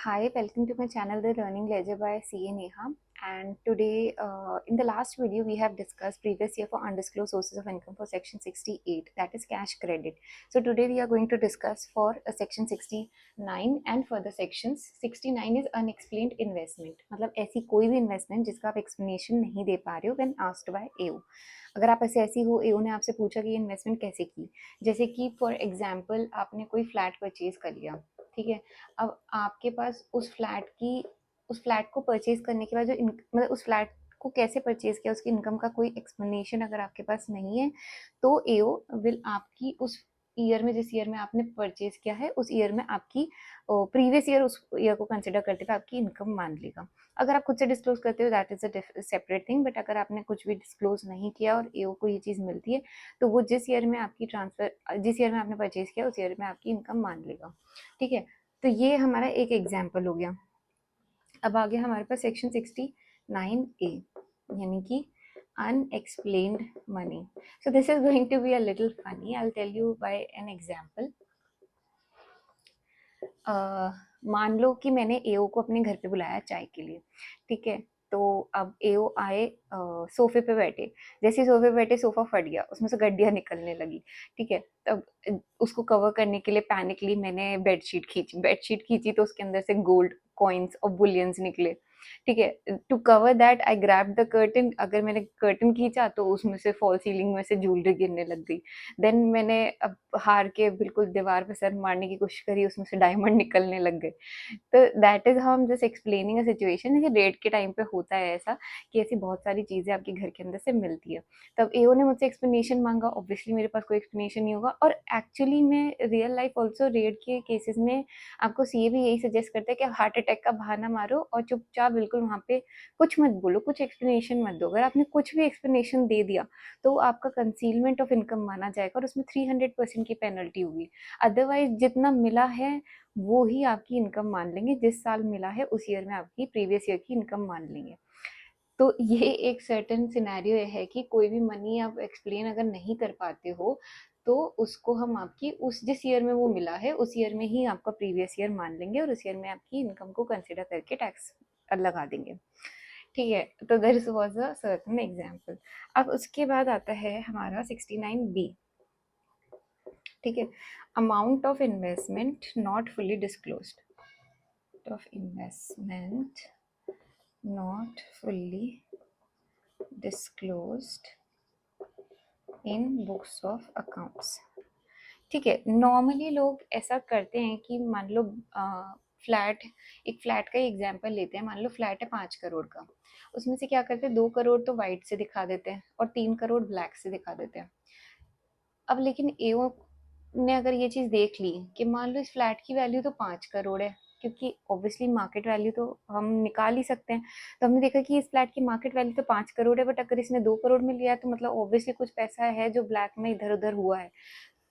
Hi, welcome to my channel, The Learning Ledger by CA Neha. And today, in the last video, we have discussed previous year for undisclosed sources of income for section 68, that is cash credit. So today we are going to discuss for section 69 and further sections. 69 is unexplained investment, मतलब ऐसी कोई भी investment जिसका आप explanation नहीं दे पा रहे हो when asked by AO. अगर आप ऐसी हो, AO ने आपसे पूछा कि ये इन्वेस्टमेंट कैसे की, जैसे कि फॉर एग्जाम्पल आपने कोई फ्लैट परचेज कर लिया, ठीक है। अब आपके पास उस फ्लैट को परचेज करने के बाद जो मतलब उस फ्लैट को कैसे परचेज किया, उसकी इनकम का कोई एक्सप्लेनेशन अगर आपके पास नहीं है, तो एओ विल आपकी उस ईयर में, जिस ईयर में आपने परचेज किया है, उस ईयर में आपकी प्रीवियस ईयर, उस ईयर को कंसिडर करते हुए आपकी इनकम मान लेगा। अगर आप खुद से डिस्क्लोज करते हो that is a separate thing, but अगर आपने कुछ भी डिस्क्लोज नहीं किया और एओ को ये चीज़ मिलती है, तो वो जिस ईयर में आपकी जिस ईयर में आपने परचेज किया, उस ईयर में आपकी इनकम मान लेगा, ठीक है। तो ये हमारा एक एग्जाम्पल हो गया। अब आगे हमारे पास सेक्शन 69A, यानी कि unexplained money. So this is going to be a little funny. I'll tell you by an example. मान लो कि मैंने एओ को अपने घर पे बुलाया चाय के लिए, ठीक है। तो अब एओ आए, सोफे पे बैठे, जैसे सोफे पे बैठे सोफा फट गया, उसमें से गड्डियां निकलने लगी, ठीक है। तब उसको कवर करने के लिए पैनिकली मैंने बेडशीट खींची तो उसके अंदर से गोल्ड कॉइन्स और बुलियंस निकले, ठीक है। To cover that I grab the curtain, अगर मैंने कर्टन खींचा तो उसमें से फॉल सीलिंग में से ज्वेलरी गिरने लग गई। देन मैंने अब हार के बिल्कुल दीवार पे सर मारने की कोशिश करी, उसमें से डायमंड निकलने लग गए। तो that is how I am just explaining a situation. Rate के टाइम पे होता है ऐसा कि ऐसी बहुत सारी चीजें आपके घर के अंदर से मिलती है। तब एओ ने मुझसे एक्सप्लेनेशन मांगा, ऑब्वियसली मेरे पास कोई एक्सप्लेनेशन नहीं होगा। और एक्चुअली में रियल लाइफ ऑल्सो रेट के केसेस में आपको सीए भी यही सजेस्ट करता है कि हार्ट अटैक का बहाना मारो और चुपचाप बिल्कुल वहां पे कुछ मत बोलो, कुछ एक्सप्लेनेशन मत दो। अगर आपने कुछ भी एक्सप्लेनेशन दे दिया तो आपका कंसीलमेंट ऑफ इनकम माना जाएगा और उसमें 300% की पेनल्टी होगी। अदरवाइज जितना मिला है वो ही आपकी इनकम मान लेंगे, जिस साल मिला है उस ईयर में आपकी प्रीवियस ईयर की इनकम मान लेंगे। तो ये एक सर्टेन सिनेरियो है कि कोई भी मनी आप एक्सप्लेन अगर नहीं कर पाते हो, तो उसको हम आपकी उस जिस ईयर में वो मिला है उस ईयर में ही आपका प्रीवियस ईयर मान लेंगे और उस ईयर में आपकी इनकम को कंसिडर करके टैक्स लगा देंगे, ठीक है। तो this was a certain example. अब उसके बाद आता है हमारा 69B, ठीक है। Amount of investment not fully disclosed, of investment not fully disclosed in books of accounts, ठीक है। नॉर्मली लोग ऐसा करते हैं कि मान लो फ्लैट, एक फ्लैट का ही एग्जांपल लेते हैं। मान लो फ्लैट है 5 करोड़ का, उसमें से क्या करते हैं, 2 करोड़ तो वाइट से दिखा देते हैं और 3 करोड़ ब्लैक से दिखा देते हैं। अब लेकिन एओ ने अगर ये चीज देख ली कि मान लो इस फ्लैट की वैल्यू तो 5 करोड़ है, क्योंकि ऑब्वियसली मार्केट वैल्यू तो हम निकाल ही सकते हैं। तो हमने देखा कि इस फ्लैट की मार्केट वैल्यू तो 5 करोड़ है, बट अगर इसने 2 करोड़ में लिया है तो मतलब ऑब्वियसली कुछ पैसा है जो ब्लैक में इधर उधर हुआ है।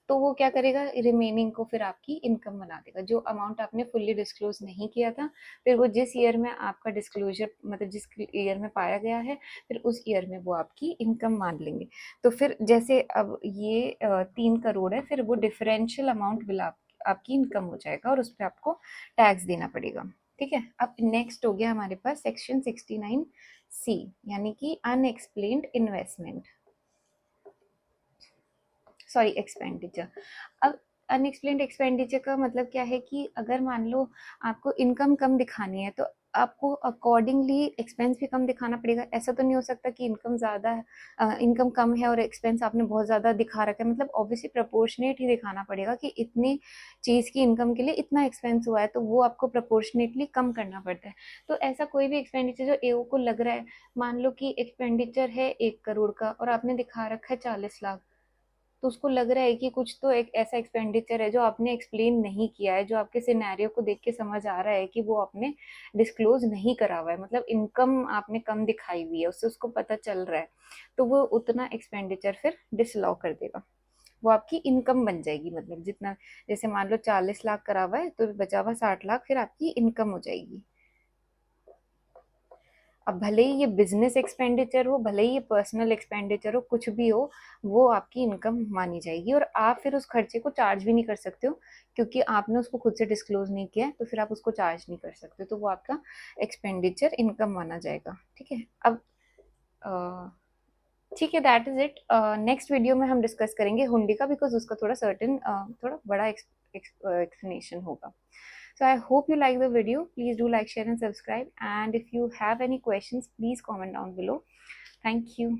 तो वो क्या करेगा, रिमेनिंग को फिर आपकी इनकम बना देगा, जो अमाउंट आपने फुल्ली डिस्क्लोज नहीं किया था। फिर वो जिस ईयर में आपका डिस्क्लोजर, मतलब जिस ईयर में पाया गया है, फिर उस ईयर में वो आपकी इनकम मान लेंगे। तो फिर जैसे अब ये 3 करोड़ है, फिर वो डिफरेंशियल अमाउंट बिल आपकी इनकम हो जाएगा और उस पर आपको टैक्स देना पड़ेगा, ठीक है। अब नेक्स्ट हो गया हमारे पास सेक्शन 69C, यानी कि अनएक्सप्लेन्ड इन्वेस्टमेंट, सॉरी एक्सपेंडिचर। अब अनएक्सप्लेन्ड एक्सपेंडिचर का मतलब क्या है कि अगर मान लो आपको इनकम कम दिखानी है, तो आपको अकॉर्डिंगली एक्सपेंस भी कम दिखाना पड़ेगा। ऐसा तो नहीं हो सकता कि इनकम ज़्यादा, इनकम कम है और एक्सपेंस आपने बहुत ज़्यादा दिखा रखा है। मतलब ऑब्वियसली प्रपोर्शनेट ही दिखाना पड़ेगा कि इतनी चीज़ की इनकम के लिए इतना एक्सपेंस हुआ है, तो वो आपको प्रपोर्शनेटली कम करना पड़ता है। तो ऐसा कोई भी एक्सपेंडिचर जो एओ को लग रहा है, मान लो कि एक्सपेंडिचर है 1 करोड़ का और आपने दिखा रखा है 40 लाख, तो उसको लग रहा है कि कुछ तो एक ऐसा एक्सपेंडिचर है जो आपने एक्सप्लेन नहीं किया है, जो आपके सिनेरियो को देख के समझ आ रहा है कि वो आपने डिस्क्लोज नहीं करा हुआ है, मतलब इनकम आपने कम दिखाई हुई है, उससे उसको पता चल रहा है। तो वो उतना एक्सपेंडिचर फिर डिसअलाउ कर देगा, वो आपकी इनकम बन जाएगी। मतलब जितना, जैसे मान लो 40 लाख करा हुआ है तो बचा हुआ 60 लाख फिर आपकी इनकम हो जाएगी। अब भले ही ये बिजनेस एक्सपेंडिचर हो, भले ही ये पर्सनल एक्सपेंडिचर हो, कुछ भी हो, वो आपकी इनकम मानी जाएगी और आप फिर उस खर्चे को चार्ज भी नहीं कर सकते हो, क्योंकि आपने उसको खुद से डिस्क्लोज नहीं किया है, तो फिर आप उसको चार्ज नहीं कर सकते, तो वो आपका एक्सपेंडिचर इनकम माना जाएगा। ठीक है, अब ठीक है, that is it. Next video में हम डिस्कस करेंगे हुंडी का, बिकॉज उसका थोड़ा सर्टेन थोड़ा बड़ा explanation होगा। So I hope you like the video. Please do like, share and subscribe. And if you have any questions, please comment down below. Thank you.